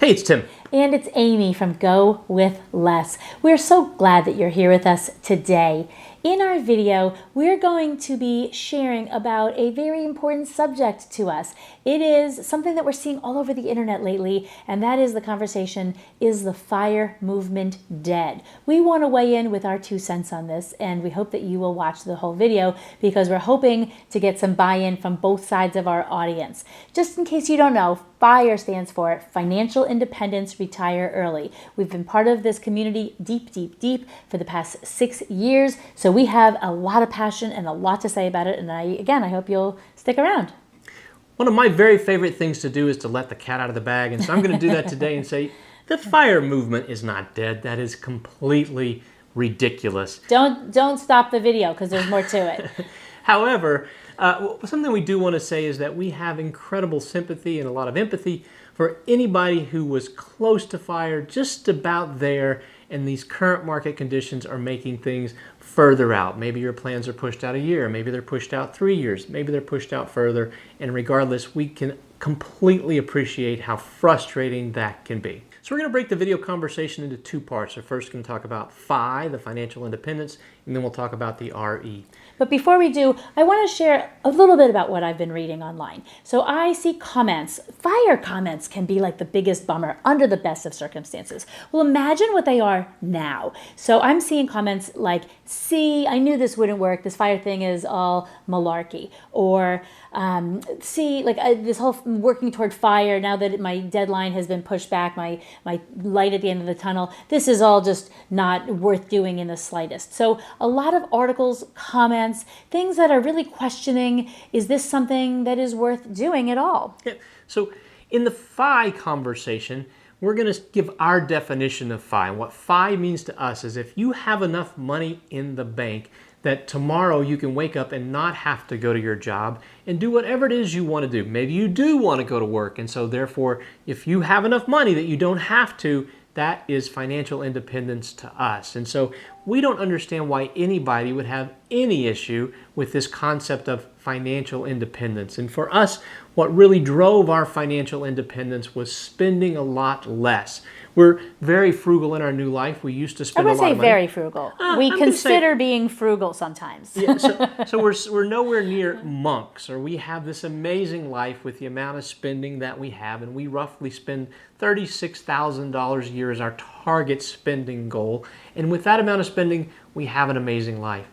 Hey, it's Tim. And it's Amy from GoWithLess. We're so glad that you're here with us today. In our video, we're going to be sharing about a very important subject to us. It is something that we're seeing all over the internet lately, and that is the conversation, is the FIRE movement dead? We want to weigh in with our 2 cents on this, and we hope that you will watch the whole video because we're hoping to get some buy-in from both sides of our audience. Just in case you don't know, FIRE stands for Financial Independence, Retire Early. We've been part of this community deep for the past 6 years, so we have a lot of passion and a lot to say about it, and I hope you'll stick around. One of my very favorite things to do is to let the cat out of the bag, and so I'm going to do that today and say the FIRE movement is not dead. That is completely ridiculous. Don't stop the video because there's more to it. However, something we do want to say is that we have incredible sympathy and a lot of empathy for anybody who was close to FIRE, just about there, and these current market conditions are making things further out. Maybe your plans are pushed out a year, maybe they're pushed out 3 years, maybe they're pushed out further, and regardless, we can completely appreciate how frustrating that can be. So we're going to break the video conversation into 2 parts. We're first going to talk about FI, the financial independence, and then we'll talk about the RE. But before we do, I want to share a little bit about what I've been reading online. So I see comments. FIRE comments can be like the biggest bummer under the best of circumstances. Well, imagine what they are now. So I'm seeing comments like, see, I knew this wouldn't work. This FIRE thing is all malarkey. Or see, like this whole working toward FIRE, now that my deadline has been pushed back, my light at the end of the tunnel, this is all just not worth doing in the slightest. So a lot of articles, comments, things that are really questioning, is this something that is worth doing at all? Yeah. So in the FI conversation, we're going to give our definition of FI. And what FI means to us is if you have enough money in the bank that tomorrow you can wake up and not have to go to your job and do whatever it is you want to do. Maybe you do want to go to work, and so therefore, if you have enough money that you don't have to, that is financial independence to us. And so we don't understand why anybody would have any issue with this concept of financial independence. And for us, what really drove our financial independence was spending a lot less. We're very frugal in our new life. We used to spend a lot of money. I would say very frugal. We consider being frugal sometimes. Yeah, so we're nowhere near monks, or we have this amazing life with the amount of spending that we have, and we roughly spend $36,000 a year as our target spending goal. And with that amount of spending, we have an amazing life.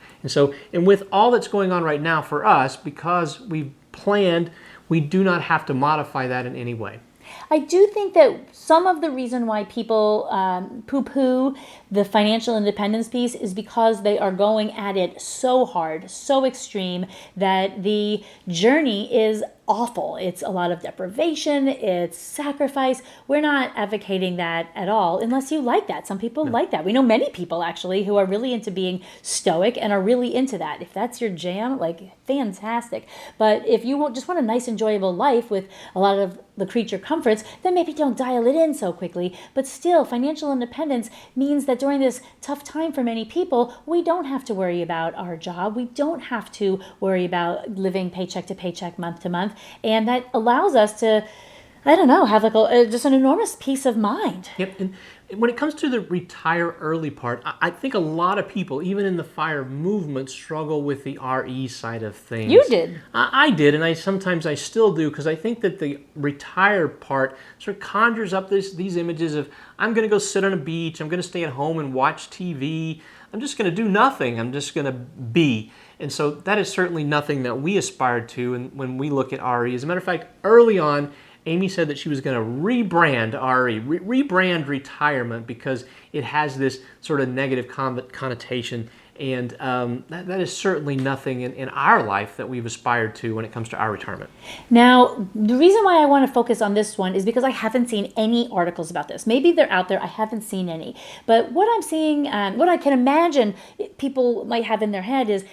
And with all that's going on right now for us, because we've planned, we do not have to modify that in any way. I do think that some of the reason why people poo-poo the financial independence piece is because they are going at it so hard, so extreme, that the journey is awful. It's a lot of deprivation, it's sacrifice. We're not advocating that at all, unless you like that. Some people like that. We know many people actually who are really into being stoic and are really into that. If that's your jam, like, fantastic. But if you just want a nice, enjoyable life with a lot of the creature comforts, then maybe don't dial it in so quickly. But still, financial independence means that during this tough time for many people, we don't have to worry about our job. We don't have to worry about living paycheck to paycheck, month to month. And that allows us to, have like just an enormous peace of mind. Yep. And when it comes to the retire early part, I think a lot of people, even in the FIRE movement, struggle with the RE side of things. You did. I did, and sometimes I still do, because I think that the retire part sort of conjures up these images of, I'm going to go sit on a beach, I'm going to stay at home and watch TV, I'm just going to do nothing, I'm just going to be. And so that is certainly nothing that we aspired to when we look at RE. As a matter of fact, early on, Amy said that she was going to rebrand RE, rebrand retirement, because it has this sort of negative connotation. And that is certainly nothing in our life that we've aspired to when it comes to our retirement. Now, the reason why I want to focus on this one is because I haven't seen any articles about this. Maybe they're out there. I haven't seen any. But what I'm seeing, and what I can imagine people might have in their head is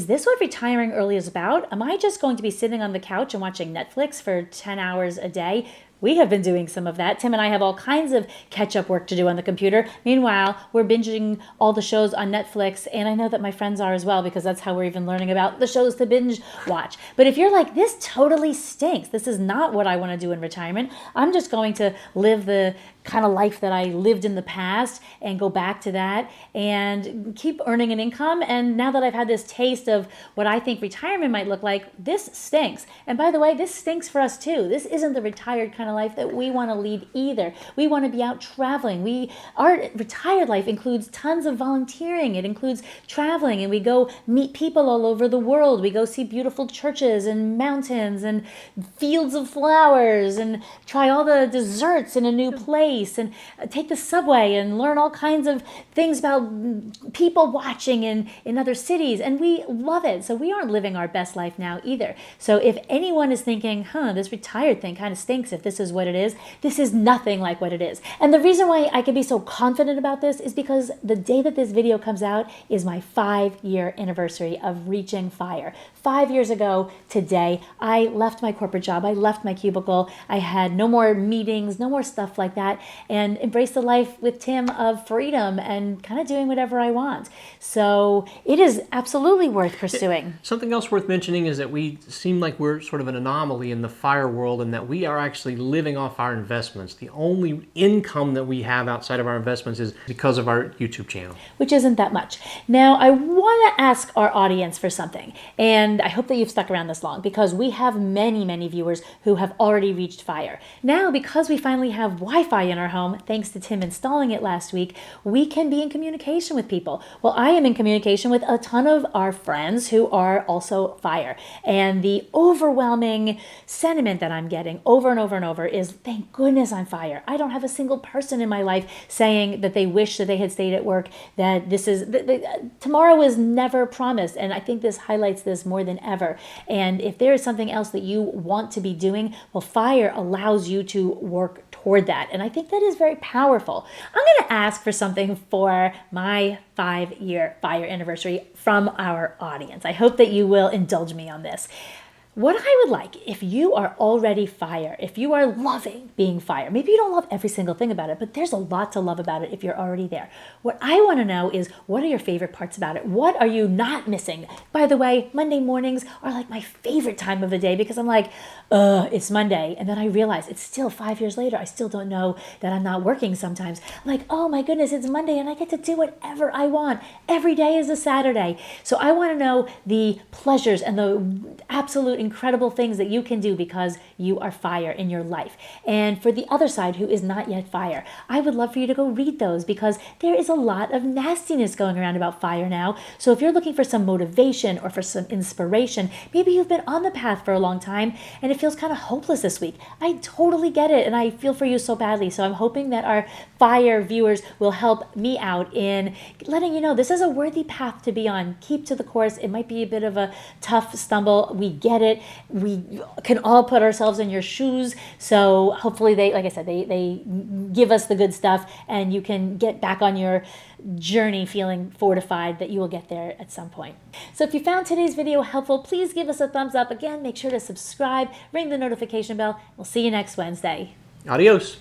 this what retiring early is about? Am I just going to be sitting on the couch and watching Netflix for 10 hours a day? We have been doing some of that. Tim and I have all kinds of catch-up work to do on the computer. Meanwhile, we're binging all the shows on Netflix, and I know that my friends are as well, because that's how we're even learning about the shows to binge watch. But if you're like, this totally stinks, this is not what I want to do in retirement, I'm just going to live the kind of life that I lived in the past and go back to that and keep earning an income. And now that I've had this taste of what I think retirement might look like, this stinks. And by the way, this stinks for us too. This isn't the retired kind of life that we want to lead either. We want to be out traveling. Our retired life includes tons of volunteering. It includes traveling, and we go meet people all over the world. We go see beautiful churches and mountains and fields of flowers and try all the desserts in a new place and take the subway and learn all kinds of things about people watching in other cities. And we love it. So we aren't living our best life now either. So if anyone is thinking, this retired thing kind of stinks if this is what it is, this is nothing like what it is. And the reason why I can be so confident about this is because the day that this video comes out is my 5-year anniversary of reaching FIRE. 5 years ago today, I left my corporate job. I left my cubicle. I had no more meetings, no more stuff like that, and embraced a life with Tim of freedom and kind of doing whatever I want. So it is absolutely worth pursuing. Something else worth mentioning is that we seem like we're sort of an anomaly in the FIRE world, and that we are actually living off our investments. The only income that we have outside of our investments is because of our YouTube channel. Which isn't that much. Now, I want to ask our audience for something, and I hope that you've stuck around this long, because we have many, many viewers who have already reached FIRE. Now, because we finally have Wi-Fi in our home, thanks to Tim installing it last week, we can be in communication with people. Well, I am in communication with a ton of our friends who are also FIRE, and the overwhelming sentiment that I'm getting over and over and over is, thank goodness I'm FIRE. I don't have a single person in my life saying that they wish that they had stayed at work, that this is, tomorrow is never promised, and I think this highlights this more than ever. And if there is something else that you want to be doing, well, FIRE allows you to work toward that, and I think that is very powerful. I'm going to ask for something for my 5-year FIRE anniversary from our audience. I hope that you will indulge me on this. What I would like, if you are already FIRE, if you are loving being FIRE, maybe you don't love every single thing about it, but there's a lot to love about it if you're already there. What I want to know is, what are your favorite parts about it? What are you not missing? By the way, Monday mornings are like my favorite time of the day, because I'm like, it's Monday. And then I realize it's still 5 years later. I still don't know that I'm not working sometimes. I'm like, oh my goodness, it's Monday and I get to do whatever I want. Every day is a Saturday. So I want to know the pleasures and the absolute incredible things that you can do because you are FIRE in your life. And for the other side who is not yet FIRE, I would love for you to go read those, because there is a lot of nastiness going around about FIRE now. So if you're looking for some motivation or for some inspiration, maybe you've been on the path for a long time and it feels kind of hopeless this week. I totally get it, and I feel for you so badly. So I'm hoping that our FIRE viewers will help me out in letting you know this is a worthy path to be on. Keep to the course. It might be a bit of a tough stumble. We get it. We can all put ourselves in your shoes. So hopefully they, like I said, they give us the good stuff, and you can get back on your journey feeling fortified that you will get there at some point. So if you found today's video helpful, please give us a thumbs up. Again, make sure to subscribe, ring the notification bell. We'll see you next Wednesday. Adios.